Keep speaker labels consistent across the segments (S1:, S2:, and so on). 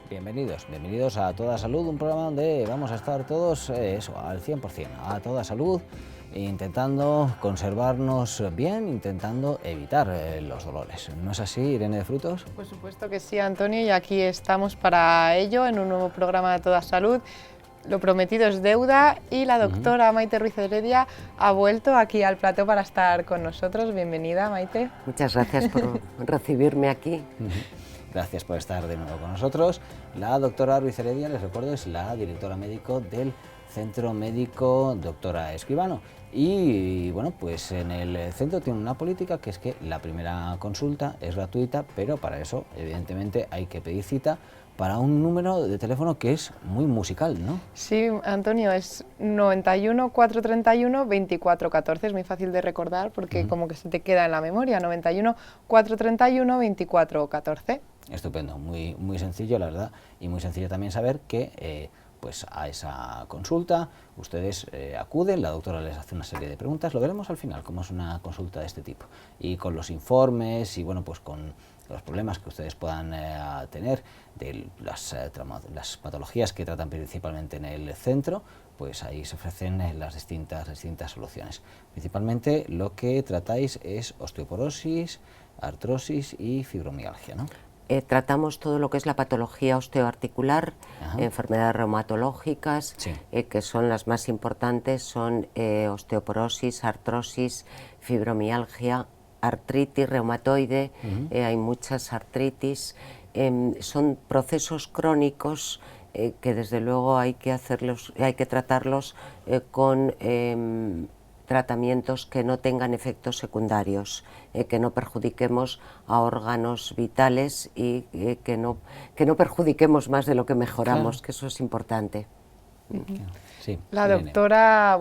S1: Bienvenidos a Toda Salud, un programa donde vamos a estar todos al 100%, a toda salud, intentando conservarnos bien, intentando evitar los dolores. ¿No es así, Irene de Frutos?
S2: Por supuesto que sí, Antonio, y aquí estamos para ello en un nuevo programa de Toda Salud. Lo prometido es deuda y la doctora Maite Ruiz Heredia ha vuelto aquí al plató para estar con nosotros. Bienvenida, Maite.
S3: Muchas gracias por recibirme aquí.
S1: Gracias por estar de nuevo con nosotros. La doctora Ruiz Heredia, les recuerdo, es la directora médico del Centro Médico Doctora Escribano. Y bueno, pues en el centro tiene una política que es que la primera consulta es gratuita, pero para eso evidentemente hay que pedir cita para un número de teléfono que es muy musical, ¿no?
S2: Sí, Antonio, es 91 431 2414, es muy fácil de recordar porque como que se te queda en la memoria, 91 431 2414.
S1: Estupendo, muy sencillo, la verdad, y muy sencillo también saber que pues a esa consulta ustedes acuden, la doctora les hace una serie de preguntas, lo veremos al final, cómo es una consulta de este tipo, y con los informes y bueno, pues con los problemas que ustedes puedan tener de las patologías que tratan principalmente en el centro, pues ahí se ofrecen las distintas soluciones. Principalmente lo que tratáis es osteoporosis, artrosis y fibromialgia, ¿no?
S3: Tratamos todo lo que es la patología osteoarticular, enfermedades reumatológicas,
S1: sí.
S3: Que son las más importantes, son osteoporosis, artrosis, fibromialgia, artritis reumatoide, hay muchas artritis, son procesos crónicos que desde luego hay que tratarlos con tratamientos que no tengan efectos secundarios, que no perjudiquemos a órganos vitales y que no perjudiquemos más de lo que mejoramos, claro. Que eso es importante.
S1: Sí,
S2: la doctora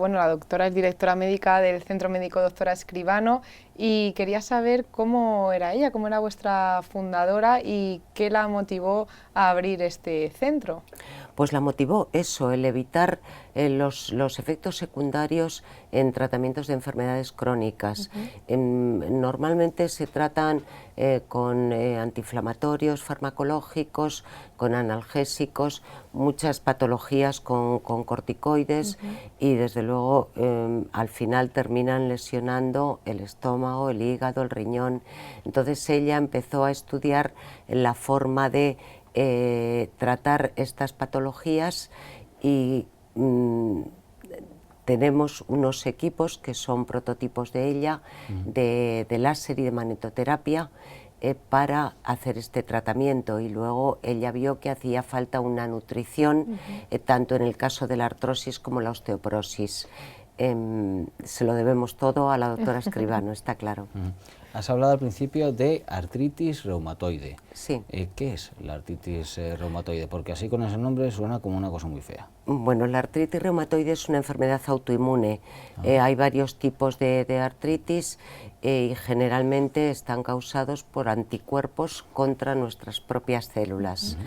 S2: es directora médica del Centro Médico Doctora Escribano y quería saber cómo era ella, cómo era vuestra fundadora y qué la motivó a abrir este centro.
S3: Pues la motivó eso, el evitar los efectos secundarios en tratamientos de enfermedades crónicas. Normalmente se tratan con antiinflamatorios, farmacológicos, con analgésicos, muchas patologías con corticoides y desde luego al final terminan lesionando el estómago, el hígado, el riñón. Entonces ella empezó a estudiar la forma de tratar estas patologías y tenemos unos equipos que son prototipos de ella, de láser y de magnetoterapia para hacer este tratamiento, y luego ella vio que hacía falta una nutrición tanto en el caso de la artrosis como la osteoporosis. Se lo debemos todo a la doctora Escribano, está claro.
S1: Has hablado al principio de artritis reumatoide.
S3: Sí.
S1: ¿Qué es la artritis reumatoide? Porque así con ese nombre suena como una cosa muy fea.
S3: Bueno, la artritis reumatoide es una enfermedad autoinmune. Hay varios tipos de artritis y generalmente están causados por anticuerpos contra nuestras propias células.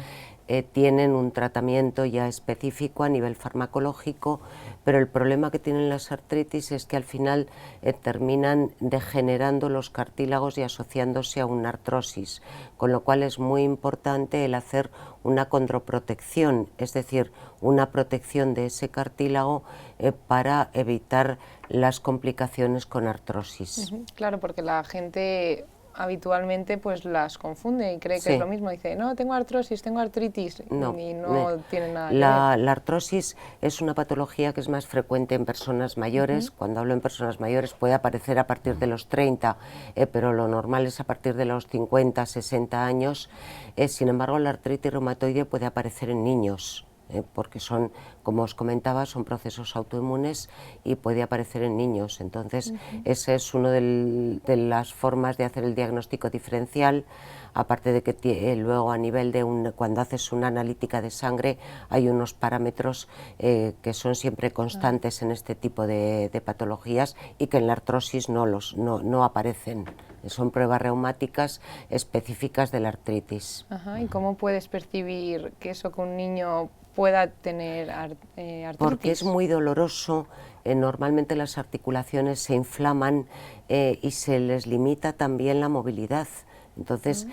S3: Tienen un tratamiento ya específico a nivel farmacológico, pero el problema que tienen las artritis es que al final terminan degenerando los cartílagos y asociándose a una artrosis, con lo cual es muy importante el hacer una condroprotección, es decir, una protección de ese cartílago para evitar las complicaciones con artrosis.
S2: Claro, porque la gente habitualmente pues las confunde y cree que es lo mismo, dice, no, tengo artrosis, tengo artritis, y no tiene nada que ver.
S3: La artrosis es una patología que es más frecuente en personas mayores. Cuando hablo en personas mayores puede aparecer a partir de los 30, pero lo normal es a partir de los 50, 60 años. Sin embargo, la artritis reumatoide puede aparecer en niños, porque son, como os comentaba, son procesos autoinmunes y puede aparecer en niños. Entonces, esa es una de las formas de hacer el diagnóstico diferencial, aparte de que luego a nivel de cuando haces una analítica de sangre hay unos parámetros que son siempre constantes en este tipo de patologías y que en la artrosis no aparecen. Son pruebas reumáticas específicas de la artritis.
S2: ¿Y cómo puedes percibir que eso con un niño pueda tener artritis?
S3: Porque es muy doloroso, normalmente las articulaciones se inflaman y se les limita también la movilidad. Entonces,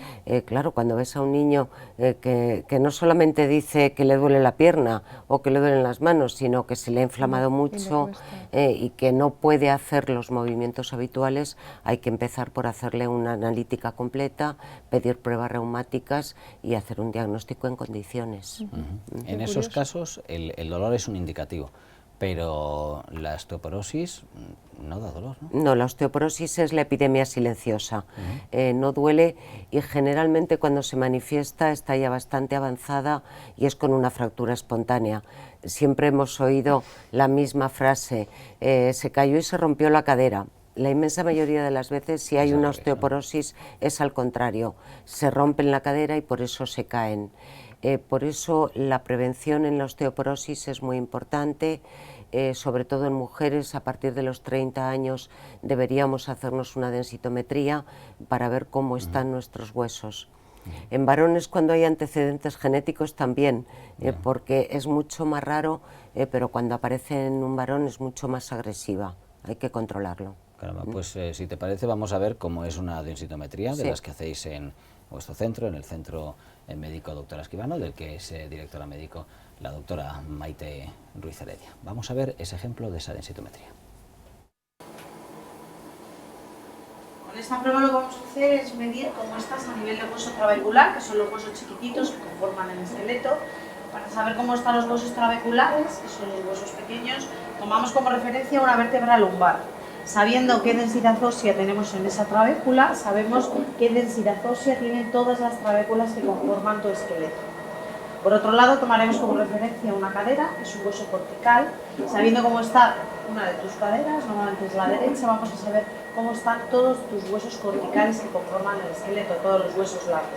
S3: claro, cuando ves a un niño que no solamente dice que le duele la pierna o que le duelen las manos, sino que se le ha inflamado mucho y que no puede hacer los movimientos habituales, hay que empezar por hacerle una analítica completa, pedir pruebas reumáticas y hacer un diagnóstico en condiciones.
S1: En esos casos el dolor es un indicativo, pero la osteoporosis no da dolor, ¿no?
S3: No, la osteoporosis es la epidemia silenciosa, no duele y generalmente cuando se manifiesta está ya bastante avanzada y es con una fractura espontánea. Siempre hemos oído la misma frase, se cayó y se rompió la cadera. La inmensa mayoría de las veces, si hay una osteoporosis, es al contrario, se rompen la cadera y por eso se caen. Por eso la prevención en la osteoporosis es muy importante, sobre todo en mujeres. A partir de los 30 años deberíamos hacernos una densitometría para ver cómo están nuestros huesos. En varones, cuando hay antecedentes genéticos también, porque es mucho más raro, pero cuando aparece en un varón es mucho más agresiva, hay que controlarlo.
S1: Caramba, pues si te parece vamos a ver cómo es una densitometría de las que hacéis en vuestro centro, en el Centro Médico Doctora Esquivano, del que es directora médico la doctora Maite Ruiz Heredia. Vamos a ver ese ejemplo de esa densitometría.
S4: Con esta prueba lo que vamos a hacer es medir cómo estás a nivel de hueso trabecular, que son los huesos chiquititos que conforman el esqueleto. Para saber cómo están los huesos trabeculares, que son los huesos pequeños, tomamos como referencia una vértebra lumbar. Sabiendo qué densidad ósea tenemos en esa trabécula, sabemos qué densidad ósea tienen todas las trabéculas que conforman tu esqueleto. Por otro lado, tomaremos como referencia una cadera, que es un hueso cortical. Sabiendo cómo está una de tus caderas, normalmente es la derecha, vamos a saber cómo están todos tus huesos corticales que conforman el esqueleto, todos los huesos largos.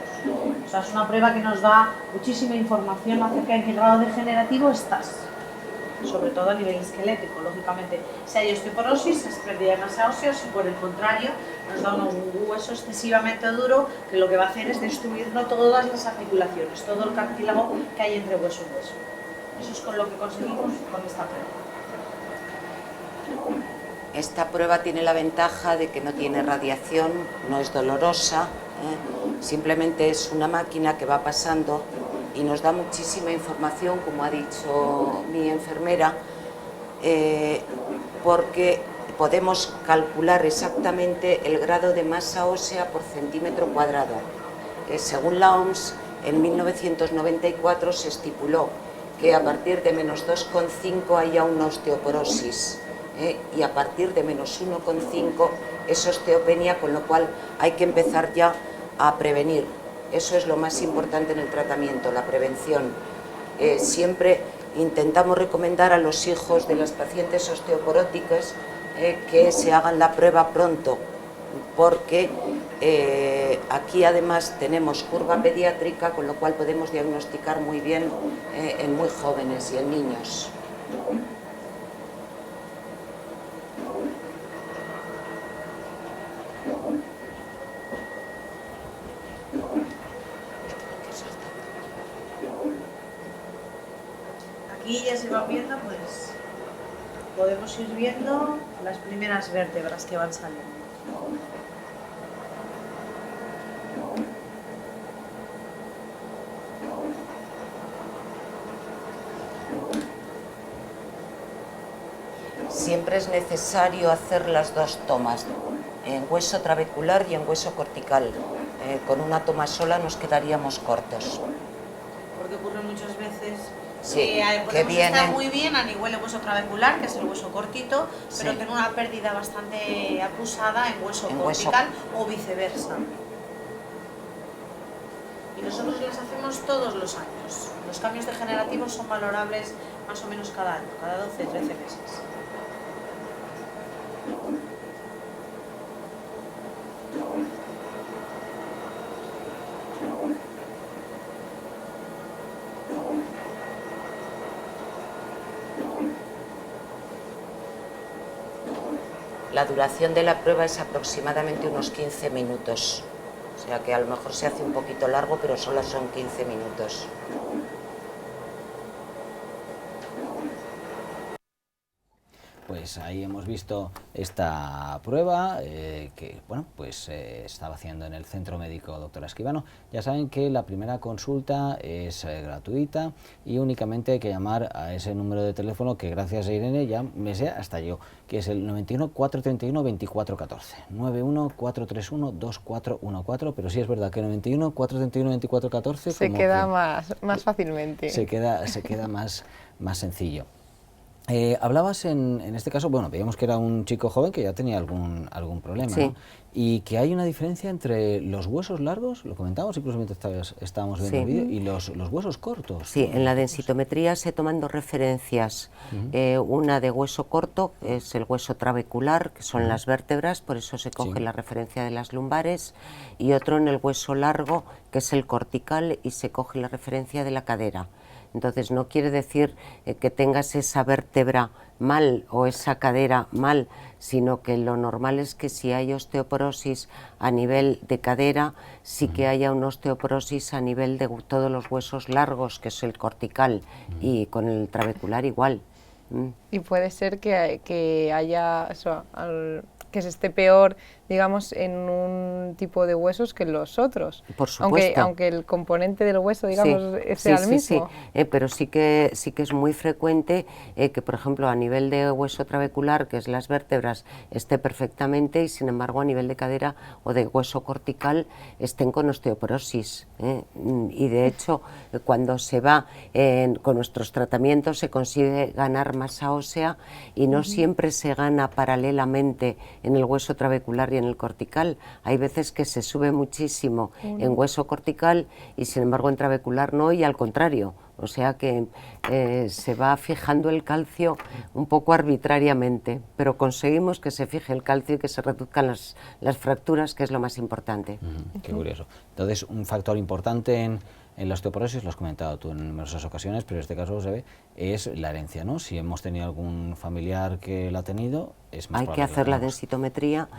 S4: O sea, es una prueba que nos da muchísima información acerca de en qué grado degenerativo estás, sobre todo a nivel esquelético. Lógicamente, si hay osteoporosis, es pérdida de masa ósea, si por el contrario nos da un hueso excesivamente duro, que lo que va a hacer es destruirnos todas las articulaciones, todo el cartílago que hay entre hueso y hueso. Eso es con lo que conseguimos con esta prueba.
S3: Esta prueba tiene la ventaja de que no tiene radiación, no es dolorosa, simplemente es una máquina que va pasando y nos da muchísima información, como ha dicho mi enfermera, porque podemos calcular exactamente el grado de masa ósea por centímetro cuadrado. Según la OMS, en 1994 se estipuló que a partir de menos 2,5 haya una osteoporosis. Y a partir de menos 1,5 es osteopenia, con lo cual hay que empezar ya a prevenir. Eso es lo más importante en el tratamiento, la prevención. Siempre intentamos recomendar a los hijos de las pacientes osteoporóticas que se hagan la prueba pronto, porque aquí además tenemos curva pediátrica, con lo cual podemos diagnosticar muy bien en muy jóvenes y en niños.
S4: Aquí ya se va viendo, pues podemos ir viendo las primeras vértebras que van saliendo.
S3: Siempre es necesario hacer las dos tomas, en hueso trabecular y en hueso cortical. Con una toma sola nos quedaríamos cortos.
S4: Porque ocurre muchas veces
S3: sí,
S4: podemos estar muy bien a nivel de hueso trabecular, que es el hueso cortito, pero
S3: sí,
S4: tener una pérdida bastante acusada en hueso cortical o viceversa. Y nosotros las hacemos todos los años. Los cambios degenerativos son valorables más o menos cada año, cada 12, 13 meses.
S3: La duración de la prueba es aproximadamente unos 15 minutos. O sea que a lo mejor se hace un poquito largo, pero solo son 15 minutos.
S1: pues ahí hemos visto esta prueba que, bueno, pues se estaba haciendo en el Centro Médico Doctora Escribano. Ya saben que la primera consulta es gratuita y únicamente hay que llamar a ese número de teléfono que, gracias a Irene, ya me sé hasta yo, que es el 91 431 2414, 91 431 2414, pero sí es verdad que 91 431 2414
S2: se queda más fácilmente.
S1: Se queda más sencillo. Hablabas en este caso, bueno, veíamos que era un chico joven que ya tenía algún problema,
S3: sí,
S1: ¿no? Y que hay una diferencia entre los huesos largos, lo comentamos incluso mientras estábamos viendo el vídeo, y los huesos cortos.
S3: Sí,
S1: ¿no?
S3: en la densitometría se toman dos referencias, una de hueso corto, que es el hueso trabecular, que son las vértebras, por eso se coge la referencia de las lumbares, y otro en el hueso largo, que es el cortical, y se coge la referencia de la cadera. Entonces no quiere decir que tengas esa vértebra mal o esa cadera mal, sino que lo normal es que si hay osteoporosis a nivel de cadera, sí que haya una osteoporosis a nivel de todos los huesos largos, que es el cortical, y con el trabecular igual.
S2: Y puede ser que haya eso, que se esté peor, digamos, en un tipo de huesos que en los otros.
S3: Por supuesto.
S2: Aunque el componente del hueso, digamos, sea el mismo.
S3: Sí, pero sí que es muy frecuente que, por ejemplo, a nivel de hueso trabecular, que es las vértebras, esté perfectamente, y sin embargo a nivel de cadera o de hueso cortical estén con osteoporosis. Y de hecho, cuando se va con nuestros tratamientos se consigue ganar masa ósea, y no siempre se gana paralelamente en el hueso trabecular y en el cortical. Hay veces que se sube muchísimo en hueso cortical y sin embargo en trabecular no, y al contrario. O sea que se va fijando el calcio un poco arbitrariamente, pero conseguimos que se fije el calcio y que se reduzcan las fracturas, que es lo más importante.
S1: Qué curioso. Entonces, un factor importante en la osteoporosis, lo has comentado tú en numerosas ocasiones, pero en este caso se ve, es la herencia, ¿no? Si hemos tenido algún familiar que la ha tenido, es más
S3: Hay que hacer la densitometría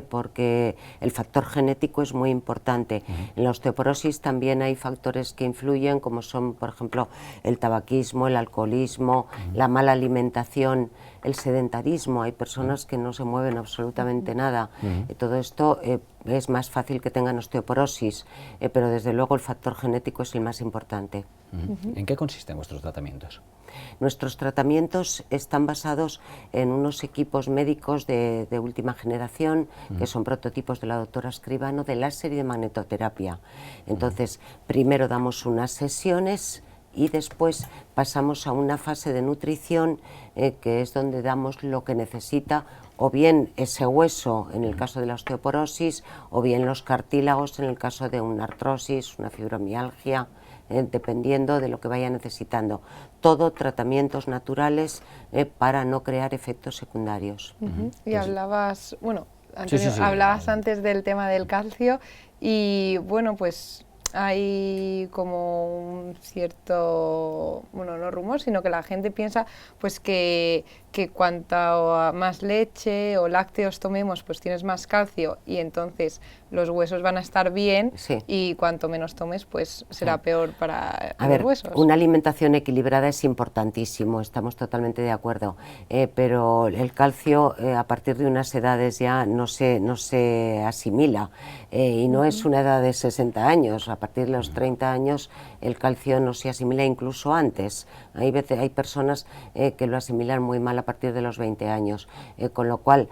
S3: porque el factor genético es muy importante. En la osteoporosis también hay factores que influyen, como son, por ejemplo, el tabaquismo, el alcoholismo, la mala alimentación, el sedentarismo. Hay personas que no se mueven absolutamente nada. Todo esto es más fácil que tengan osteoporosis, pero desde luego el factor genético es el más importante.
S1: ¿En qué consisten vuestros tratamientos?
S3: Nuestros tratamientos están basados en unos equipos médicos de última generación, que son prototipos de la doctora Escribano, de láser y de magnetoterapia. Entonces, primero damos unas sesiones y después pasamos a una fase de nutrición, que es donde damos lo que necesita, o bien ese hueso en el caso de la osteoporosis, o bien los cartílagos en el caso de una artrosis, una fibromialgia, dependiendo de lo que vaya necesitando. Todo tratamientos naturales para no crear efectos secundarios.
S2: Y hablabas, bueno, Antonio, hablabas antes del tema del calcio, y bueno, pues hay como un cierto, bueno, no rumor, sino que la gente piensa pues que cuanto más leche o lácteos tomemos, pues tienes más calcio, y entonces los huesos van a estar bien, y cuanto menos tomes, pues será peor para los huesos.
S3: Una alimentación equilibrada es importantísimo, estamos totalmente de acuerdo, pero el calcio a partir de unas edades ya no se asimila, y no es una edad de 60 años, a partir de los 30 años el calcio no se asimila, incluso antes. Hay personas que lo asimilan muy mal a partir de los 20 años, con lo cual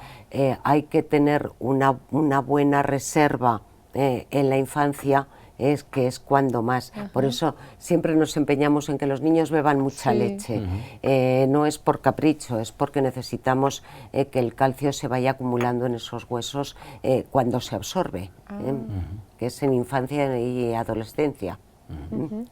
S3: hay que tener una buena reserva en la infancia, que es cuando más. Por eso siempre nos empeñamos en que los niños beban mucha leche. No es por capricho, es porque necesitamos que el calcio se vaya acumulando en esos huesos cuando se absorbe, que es en infancia y adolescencia.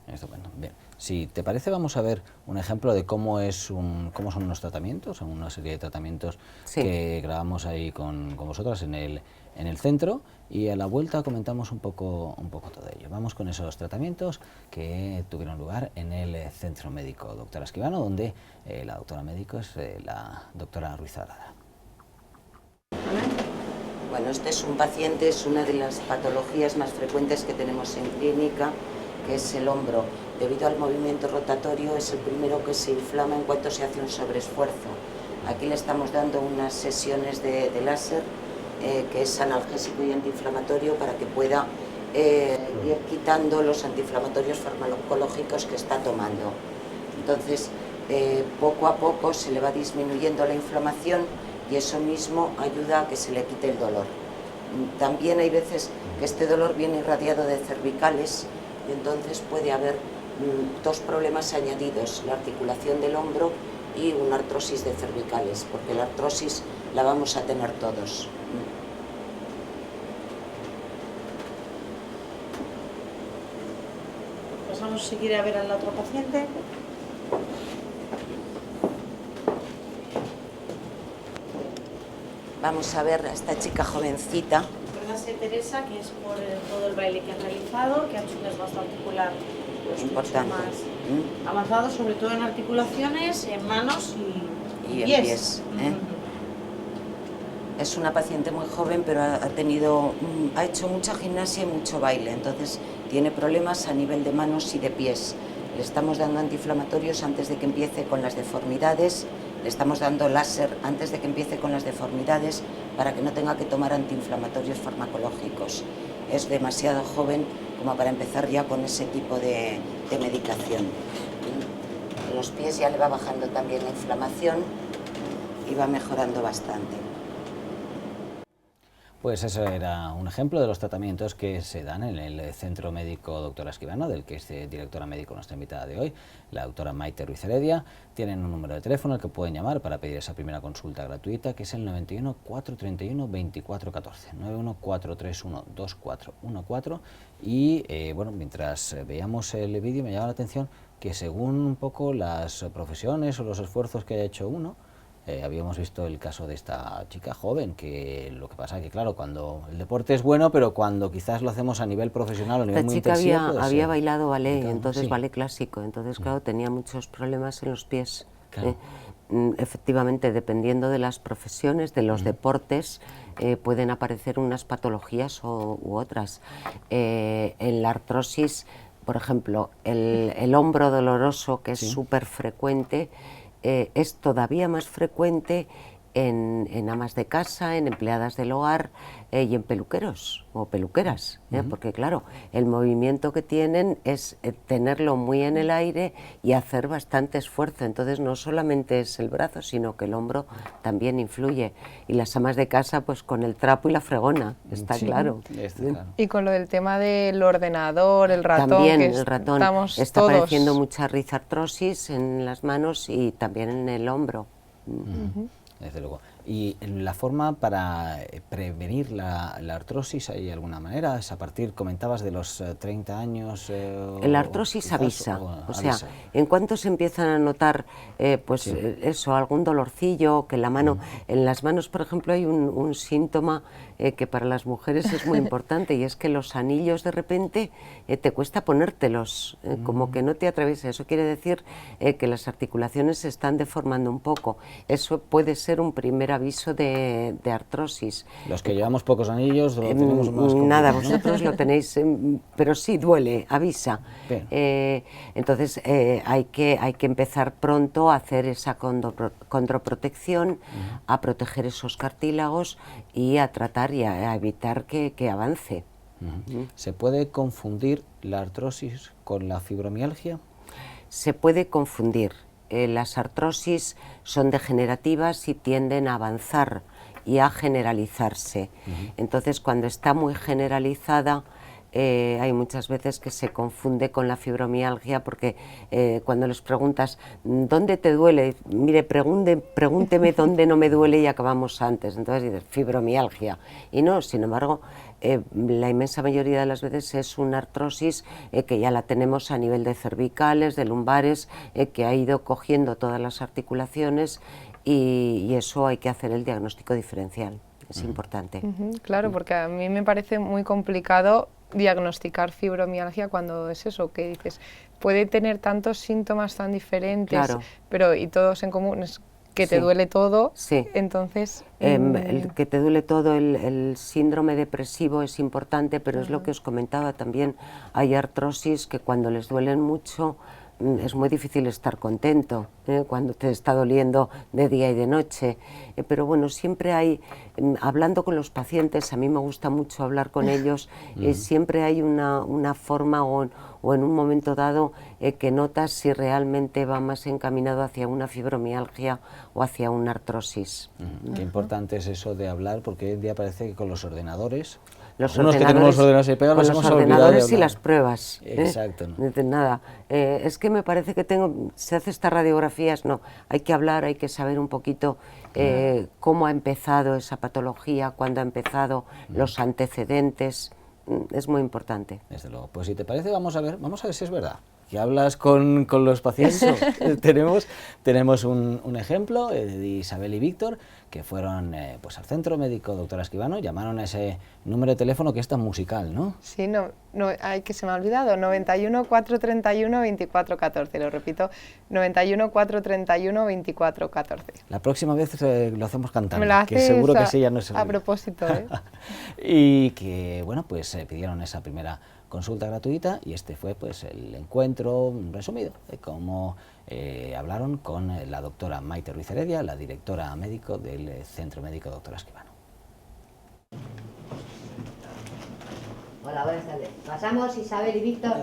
S1: Estupendo. Bien. Si te parece, vamos a ver un ejemplo de cómo son unos tratamientos, una serie de tratamientos que grabamos ahí con vosotras en el centro, y a la vuelta comentamos un poco todo ello. Vamos con esos tratamientos que tuvieron lugar en el Centro Médico Doctora Escribano, donde la doctora médico es la doctora Ruiz Arada.
S3: Bueno, este es un paciente, es una de las patologías más frecuentes que tenemos en clínica, que es el hombro. Debido al movimiento rotatorio es el primero que se inflama en cuanto se hace un sobreesfuerzo. Aquí le estamos dando unas sesiones de láser, que es analgésico y antiinflamatorio, para que pueda ir quitando los antiinflamatorios farmacológicos que está tomando. Entonces, poco a poco se le va disminuyendo la inflamación y eso mismo ayuda a que se le quite el dolor. También hay veces que este dolor viene irradiado de cervicales y entonces puede haber dos problemas añadidos: la articulación del hombro y una artrosis de cervicales, porque la artrosis la vamos a tener todos.
S4: Pasamos, si quiere, a ver a la otra paciente.
S3: Vamos a ver a esta chica jovencita.
S4: Acuérdase, Teresa, que es por todo el baile que ha realizado, que ha hecho un desgaste articular pues,
S3: Importante.
S4: mucho más avanzado, sobre todo en articulaciones, en manos y
S3: en
S4: pies.
S3: pies. Es una paciente muy joven, pero ha hecho mucha gimnasia y mucho baile, entonces tiene problemas a nivel de manos y de pies. Le estamos dando antiinflamatorios antes de que empiece con las deformidades, le estamos dando láser antes de que empiece con las deformidades para que no tenga que tomar antiinflamatorios farmacológicos. Es demasiado joven como para empezar ya con ese tipo de medicación. En los pies ya le va bajando también la inflamación y va mejorando bastante.
S1: Pues eso era un ejemplo de los tratamientos que se dan en el Centro Médico Doctora Escribano, del que es directora médico nuestra invitada de hoy, la doctora Maite Ruiz Heredia. Tienen un número de teléfono al que pueden llamar para pedir esa primera consulta gratuita, que es el 91 431 2414, 91 431 2414. Y bueno, mientras veíamos el vídeo me llama la atención que según un poco las profesiones o los esfuerzos que haya hecho uno, habíamos visto el caso de esta chica joven, que lo que pasa es que, claro, cuando el deporte es bueno, pero cuando quizás lo hacemos a nivel profesional o a nivel muy intensivo...
S3: Esta chica había bailado ballet, entonces
S1: sí.
S3: ballet clásico, entonces claro, tenía muchos problemas en los pies.
S1: Claro.
S3: Efectivamente, dependiendo de las profesiones, de los deportes, pueden aparecer unas patologías u otras. En la artrosis, por ejemplo, el hombro doloroso, que es súper frecuente, es todavía más frecuente en amas de casa, en empleadas del hogar y en peluqueros o peluqueras, porque claro, el movimiento que tienen es tenerlo muy en el aire y hacer bastante esfuerzo, entonces no solamente es el brazo, sino que el hombro también influye, y las amas de casa pues con el trapo y la fregona, está claro.
S2: Y con lo del tema del ordenador, el ratón,
S3: también
S2: que
S3: el ratón, está apareciendo mucha rizartrosis en las manos y también en el hombro.
S1: Desde luego. ¿Y la forma para prevenir la artrosis, hay alguna manera? ¿Es a partir, comentabas, de los 30 años?
S3: La artrosis avisa, o sea, en cuanto se empiezan a notar, pues eso, algún dolorcillo, que la mano, en las manos, por ejemplo, hay un síntoma que para las mujeres es muy importante, y es que los anillos de repente te cuesta ponértelos, como que no te atreves. Eso quiere decir que las articulaciones se están deformando un poco. Eso puede ser un primer aviso de artrosis.
S1: Los que llevamos pocos anillos lo tenemos más complicado,
S3: nada,
S1: ¿no?
S3: vosotros lo tenéis, pero sí duele, avisa. Entonces hay que empezar pronto a hacer esa condroprotección, a proteger esos cartílagos y a tratar y a evitar que avance.
S1: ¿Se puede confundir la artrosis con la fibromialgia?
S3: Se puede confundir. Las artrosis son degenerativas y tienden a avanzar y a generalizarse. Entonces, cuando está muy generalizada, hay muchas veces que se confunde con la fibromialgia, porque cuando les preguntas ¿dónde te duele? Mire, pregúnteme dónde no me duele y acabamos antes. Entonces dices fibromialgia. Y no, sin embargo, la inmensa mayoría de las veces es una artrosis que ya la tenemos a nivel de cervicales, de lumbares, que ha ido cogiendo todas las articulaciones, y eso hay que hacer el diagnóstico diferencial. Es importante.
S2: Claro, porque a mí me parece muy complicado diagnosticar fibromialgia cuando es eso, que dices, puede tener tantos síntomas tan diferentes, pero y todos en común, es que te duele todo, entonces...
S3: El que te duele todo, el síndrome depresivo es importante, pero es lo que os comentaba también, hay artrosis que cuando les duelen mucho es muy difícil estar contento cuando te está doliendo de día y de noche, pero bueno, siempre hay, hablando con los pacientes, a mí me gusta mucho hablar con ellos, siempre hay una forma o en un momento dado que notas si realmente va más encaminado hacia una fibromialgia o hacia una artrosis.
S1: Qué importante es eso de hablar, porque hoy en día parece que con los ordenadores,
S3: Los
S1: algunos que tenemos los ordenadores ahí pegados,
S3: con
S1: nos
S3: los
S1: hemos olvidado de
S3: ordenadores y
S1: hablar.
S3: las pruebas.
S1: Exacto.
S3: De nada. Es que me parece que se hace estas radiografías, no, hay que hablar, hay que saber un poquito cómo ha empezado esa patología, cuándo ha empezado, los antecedentes, es muy importante.
S1: Desde luego. Pues si te parece, vamos a ver si es verdad. Que hablas con los pacientes. tenemos un ejemplo de Isabel y Víctor, que fueron pues al centro médico Doctora Esquivano, llamaron a ese número de teléfono que es tan musical, ¿no?
S2: Sí, hay que se me ha olvidado, 91 431 2414, lo repito, 91 431 2414.
S1: La próxima vez lo hacemos cantando,
S2: Me lo haces
S1: que seguro que sí ya no se
S2: a
S1: olvida.
S2: propósito,
S1: Y que, bueno, pues pidieron esa primera consulta gratuita y este fue pues el encuentro resumido de cómo hablaron con la doctora Maite Ruiz Heredia, la directora médico del Centro Médico Doctora Esquivano.
S5: Hola, buenas tardes. Pasamos, Isabel y Víctor.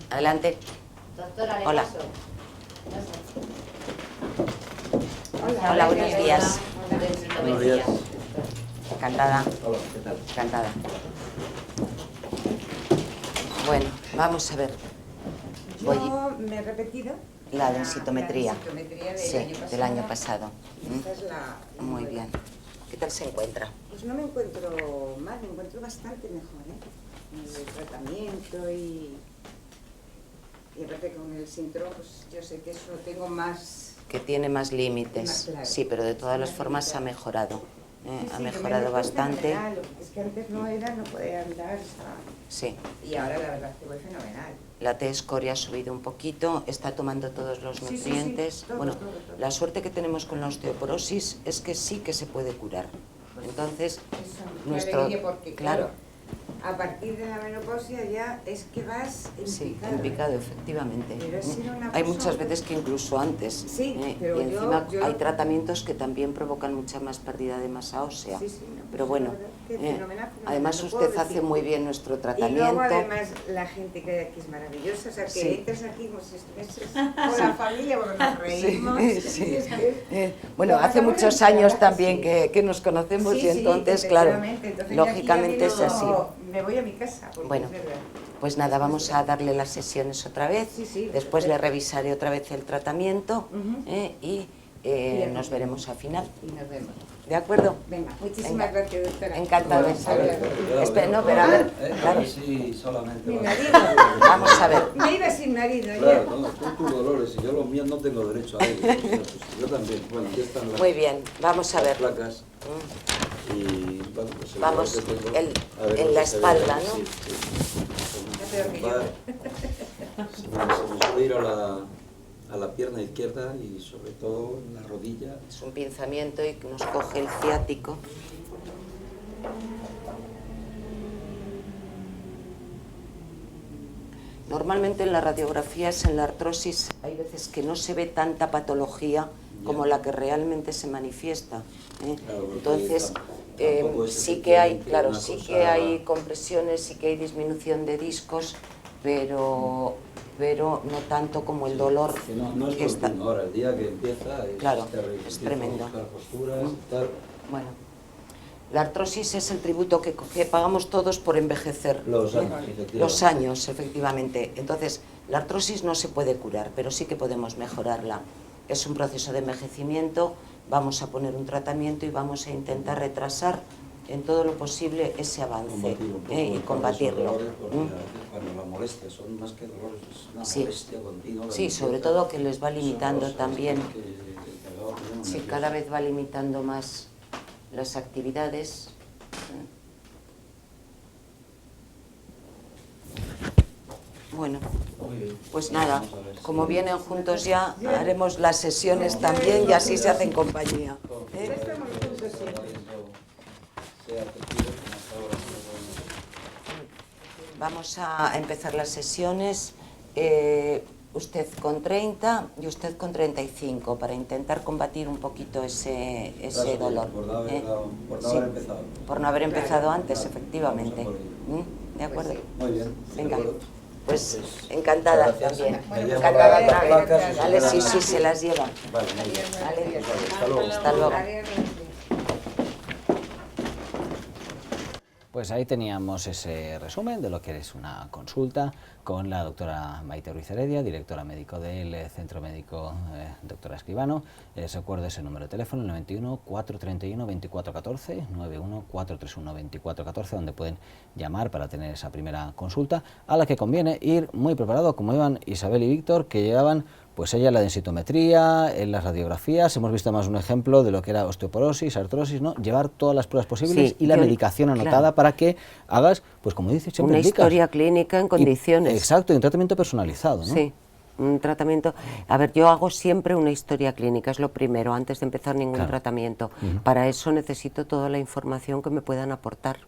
S3: Adelante.
S5: Doctora, le
S3: Hola.
S5: paso.
S3: Hola, buenos días.
S5: Buenos días.
S3: Encantada.
S6: Hola, ¿qué tal?
S3: Encantada. Bueno, vamos a ver.
S7: Yo me he repetido
S3: La densitometría.
S7: la densitometría
S3: Sí, del año pasado.
S7: Esta es la
S3: Muy bien. ¿Qué tal se encuentra?
S7: Pues no me encuentro mal, me encuentro bastante mejor, ¿eh? El tratamiento y aparte con el síndrome, pues yo sé que eso tengo más...
S3: Que tiene más límites.
S7: Más claro.
S3: Sí, pero de todas las
S7: Más
S3: formas ha
S7: límites.
S3: mejorado.
S7: Sí,
S3: Ha
S7: sí,
S3: mejorado
S7: que me
S3: bastante.
S7: fenomenal, lo que es que antes no podía andar, estaba...
S3: Sí.
S7: Y ahora la verdad que voy fenomenal.
S3: La T-score ha subido un poquito, está tomando todos los
S7: Sí, sí, sí,
S3: nutrientes.
S7: todo,
S3: Bueno,
S7: todo.
S3: la suerte que tenemos con la osteoporosis es que sí que se puede curar. Entonces,
S7: Eso, qué
S3: nuestro...
S7: alegría, porque
S3: claro,
S7: a partir de la menopausia ya es que vas en
S3: sí,
S7: picado.
S3: en picado, efectivamente.
S7: Pero ha sido una
S3: Hay
S7: cosa-
S3: muchas veces que incluso antes.
S7: Sí, pero
S3: y encima
S7: yo-
S3: hay tratamientos que también provocan mucha más pérdida de masa ósea.
S7: Sí, sí, no,
S3: pero
S7: pues
S3: bueno,
S7: la verdad que fenomenal, fenomenal,
S3: además
S7: lo puedo
S3: usted hace
S7: decir.
S3: muy bien nuestro
S7: Y
S3: tratamiento.
S7: luego además la gente que hay aquí es maravillosa, o sea que
S3: Sí.
S7: entras aquí como si estuvieses con la familia, porque nos reímos.
S3: sí.
S7: Es que-
S3: Bueno,
S7: Lo
S3: hace
S7: pasamos
S3: muchos
S7: bien, la
S3: años
S7: verdad
S3: también
S7: sí.
S3: que nos conocemos
S7: Sí,
S3: y
S7: sí,
S3: entonces, claro,
S7: efectivamente. Entonces, yo aquí
S3: lógicamente
S7: ya
S3: es
S7: digo,
S3: así.
S7: Me voy a mi casa, porque
S3: Bueno,
S7: es verdad.
S3: pues nada, vamos a darle las sesiones otra vez,
S7: Sí, sí,
S3: después le
S7: perfecto.
S3: revisaré otra vez el tratamiento
S7: Ujú.
S3: y
S7: Bien.
S3: nos veremos al final.
S7: Y nos vemos.
S3: ¿De acuerdo?
S7: Venga, muchísimas
S3: Venga.
S7: gracias, doctora.
S3: Encantada de
S7: Bueno,
S3: saber.
S7: cuidado.
S3: Espera, no, pero a ver, claro.
S6: Sí, solamente.
S7: Mi
S6: va.
S7: marido.
S3: Vamos a ver.
S7: Me iba sin marido
S6: Claro,
S7: ya.
S6: no, tú tus dolores y yo los míos no tengo derecho a ellos. O sea, pues, yo también. Bueno, aquí están las
S3: Muy bien, vamos a ver.
S6: placas.
S3: Mm.
S6: Y bueno, pues el
S3: Vamos,
S6: dolor que tengo,
S3: el-
S6: a ver
S3: en
S6: lo
S3: la
S6: que se ve.
S3: espalda, ¿no?
S6: Sí, sí.
S7: Ya peor que yo.
S6: Se me suele ir a la pierna izquierda y sobre todo en la rodilla.
S3: Es un pinzamiento y nos coge el ciático. Normalmente en las radiografías, en la artrosis, hay veces que no se ve tanta patología como la que realmente se manifiesta.
S6: Claro, porque
S3: Entonces,
S6: tampoco es
S3: sí que hay,
S6: efectivamente
S3: claro,
S6: una
S3: sí
S6: cosa-
S3: que hay compresiones, sí que hay disminución de discos, pero no tanto como el dolor
S6: Que no es
S3: que está.
S6: continuo. Ahora, el día que empieza es
S3: Claro,
S6: terrible.
S3: es
S6: Empiezo a
S3: tremendo.
S6: buscar posturas y tal.
S3: Bueno, la artrosis es el tributo que pagamos todos por envejecer.
S6: Los años, efectivamente.
S3: Los años, efectivamente. Entonces, la artrosis no se puede curar, pero sí que podemos mejorarla. Es un proceso de envejecimiento, vamos a poner un tratamiento y vamos a intentar retrasar en todo lo posible ese avance
S6: Combatir un poco
S3: y
S6: esos
S3: combatirlo.
S6: dolores, porque
S3: ¿Mm?
S6: a veces cuando la molestia son más que dolores, es una
S3: Sí.
S6: molestia continua. la
S3: Sí, sobre
S6: limpieza.
S3: todo que les va limitando
S6: Son cosas
S3: también.
S6: que acabo poniendo
S3: Sí,
S6: nervioso.
S3: cada vez va limitando más las actividades. Bueno, pues nada, como vienen juntos ya, haremos las sesiones también y así se hacen compañía. Vamos a empezar las sesiones, usted con 30 y usted con 35, para intentar combatir un poquito ese dolor.
S6: Por no haber empezado.
S3: Por no haber empezado antes, efectivamente. ¿De acuerdo?
S6: Muy bien.
S3: Venga. Pues encantada también.
S6: Bueno,
S3: Encantada
S6: pues,
S3: otra vez.
S6: vale,
S3: Vale, sí, se las lleva.
S6: Vale, muy bien.
S3: Vale.
S6: Hasta luego.
S3: Hasta luego.
S1: Pues ahí teníamos ese resumen de lo que es una consulta con la doctora Maite Ruiz Heredia, directora médico del Centro Médico Doctora Escribano. Les recuerdo ese número de teléfono, el 91 431 2414, 91 431 2414, donde pueden llamar para tener esa primera consulta, a la que conviene ir muy preparado, como iban Isabel y Víctor, que llevaban pues ella la densitometría, en las radiografías, hemos visto más un ejemplo de lo que era osteoporosis, artrosis, ¿no? Llevar todas las pruebas posibles y la medicación anotada para que hagas, pues como dices, siempre
S3: una
S1: indicas,
S3: historia clínica en condiciones.
S1: Exacto, y un tratamiento personalizado, ¿no?
S3: Sí, un tratamiento. A ver, yo hago siempre una historia clínica, es lo primero, antes de empezar ningún tratamiento. Para eso necesito toda la información que me puedan aportar.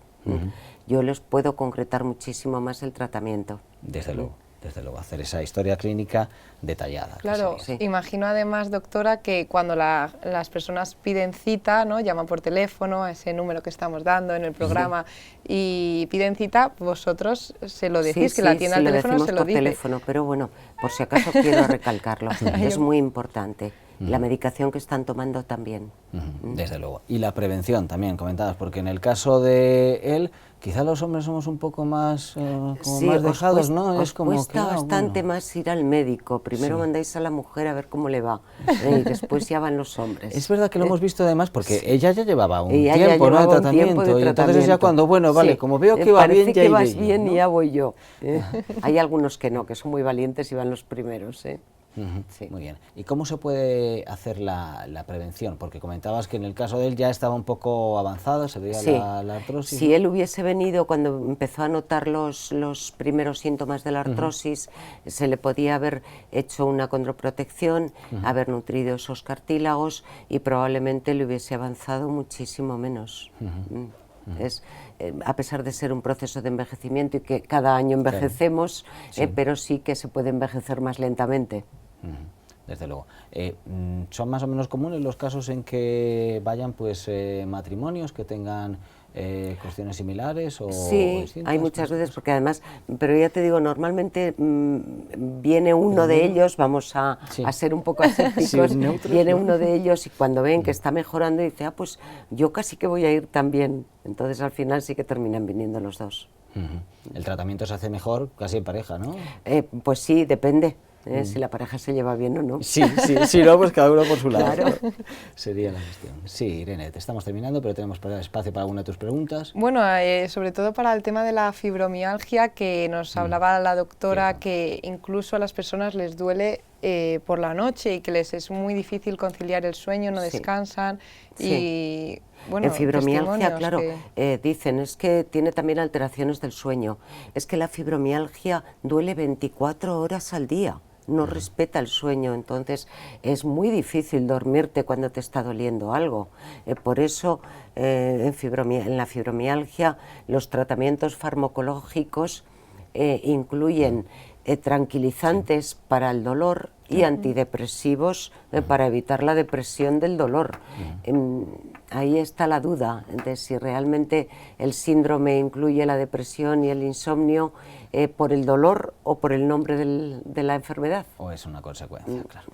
S3: Yo les puedo concretar muchísimo más el tratamiento.
S1: Desde luego. Desde luego, hacer esa historia clínica detallada.
S2: Claro, imagino además, doctora, que cuando las personas piden cita, ¿no? Llaman por teléfono a ese número que estamos dando en el programa y piden cita, vosotros se lo decís, que la atienda al teléfono se lo dice.
S3: Teléfono, pero bueno, por si acaso quiero recalcarlo, es muy importante. La medicación que están tomando también.
S1: Desde luego. Y la prevención también, comentabas, porque en el caso de él, quizá los hombres somos un poco más, más dejados, ¿no?
S3: Os cuesta bastante más ir al médico. Primero mandáis a la mujer a ver cómo le va y después ya van los hombres.
S1: Es verdad que lo hemos visto además porque ella ya llevaba un tiempo, ¿no? de tratamiento, y entonces ya cuando, bueno, vale, como veo que va bien, ya
S3: parece que vas
S1: iré
S3: bien
S1: yo, ¿no?
S3: y ya voy yo. Hay algunos que no, que son muy valientes y van los primeros,
S1: Sí. Muy bien. ¿Y cómo se puede hacer la prevención? Porque comentabas que en el caso de él ya estaba un poco avanzado, se veía la artrosis.
S3: Si él hubiese venido cuando empezó a notar los primeros síntomas de la artrosis, se le podía haber hecho una condroprotección, haber nutrido esos cartílagos y probablemente le hubiese avanzado muchísimo menos. A pesar de ser un proceso de envejecimiento y que cada año envejecemos, pero sí que se puede envejecer más lentamente.
S1: Desde luego. ¿Son más o menos comunes los casos en que vayan pues matrimonios que tengan cuestiones similares o distintas?
S3: Hay muchas veces, porque además, pero ya te digo, normalmente viene uno de ellos, vamos a ser un poco asépticos, viene uno de ellos y cuando ven que está mejorando dice, pues yo casi que voy a ir también. Entonces al final sí que terminan viniendo los dos.
S1: El tratamiento se hace mejor casi en pareja, ¿no?
S3: Pues sí, depende. Si la pareja se lleva bien o no.
S1: Sí, no, pues cada uno por su lado. Claro. Sería la cuestión. Sí, Irene, te estamos terminando, pero tenemos espacio para alguna de tus preguntas.
S2: Bueno, sobre todo para el tema de la fibromialgia, que nos hablaba la doctora, que incluso a las personas les duele por la noche y que les es muy difícil conciliar el sueño, no descansan y... Bueno,
S3: en fibromialgia, claro, dicen, es que tiene también alteraciones del sueño. Es que la fibromialgia duele 24 horas al día, no respeta el sueño, entonces es muy difícil dormirte cuando te está doliendo algo. Por eso en la fibromialgia los tratamientos farmacológicos incluyen tranquilizantes para el dolor y antidepresivos para evitar la depresión del dolor. Ahí está la duda de si realmente el síndrome incluye la depresión y el insomnio por el dolor o por el nombre de la enfermedad.
S1: O es una consecuencia, claro.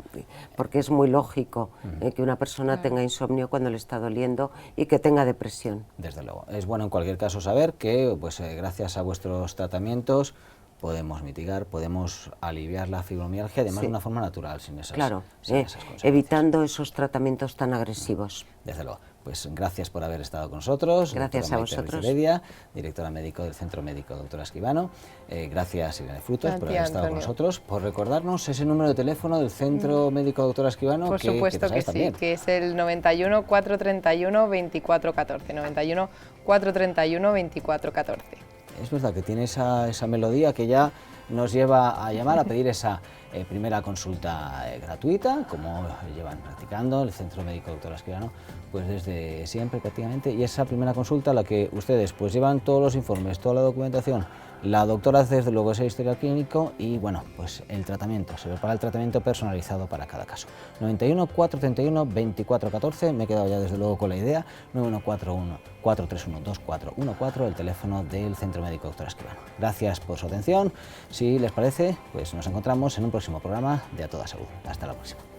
S3: Porque es muy lógico que una persona tenga insomnio cuando le está doliendo y que tenga depresión.
S1: Desde luego. Es bueno en cualquier caso saber que pues, gracias a vuestros tratamientos podemos mitigar, podemos aliviar la fibromialgia, además de una forma natural, sin esas, esas
S3: evitando esos tratamientos tan agresivos.
S1: Desde luego. Pues gracias por haber estado con nosotros.
S3: Gracias a vosotros.
S1: Maite Ruiz Heredia, directora médico del Centro Médico Doctora Escribano. Gracias, Irene Frutos, por haber estado con nosotros, por recordarnos ese número de teléfono del Centro Médico Doctora Escribano.
S2: Por supuesto que sí, también, que es el 91 431 2414, 91 431 2414.
S1: Es verdad que tiene esa melodía que ya nos lleva a llamar a pedir esa primera consulta gratuita, como llevan practicando el Centro Médico Doctor Escribano pues desde siempre prácticamente, y esa primera consulta a la que ustedes pues llevan todos los informes, toda la documentación, la doctora hace desde luego ese historial clínico y bueno, pues el tratamiento, se prepara el tratamiento personalizado para cada caso. 91 431 24 14, me he quedado ya desde luego con la idea, 9141 431 2414, el teléfono del Centro Médico Doctor Escribano. Gracias por su atención, si les parece, pues nos encontramos en un próximo programa de A Toda Salud. Hasta la próxima.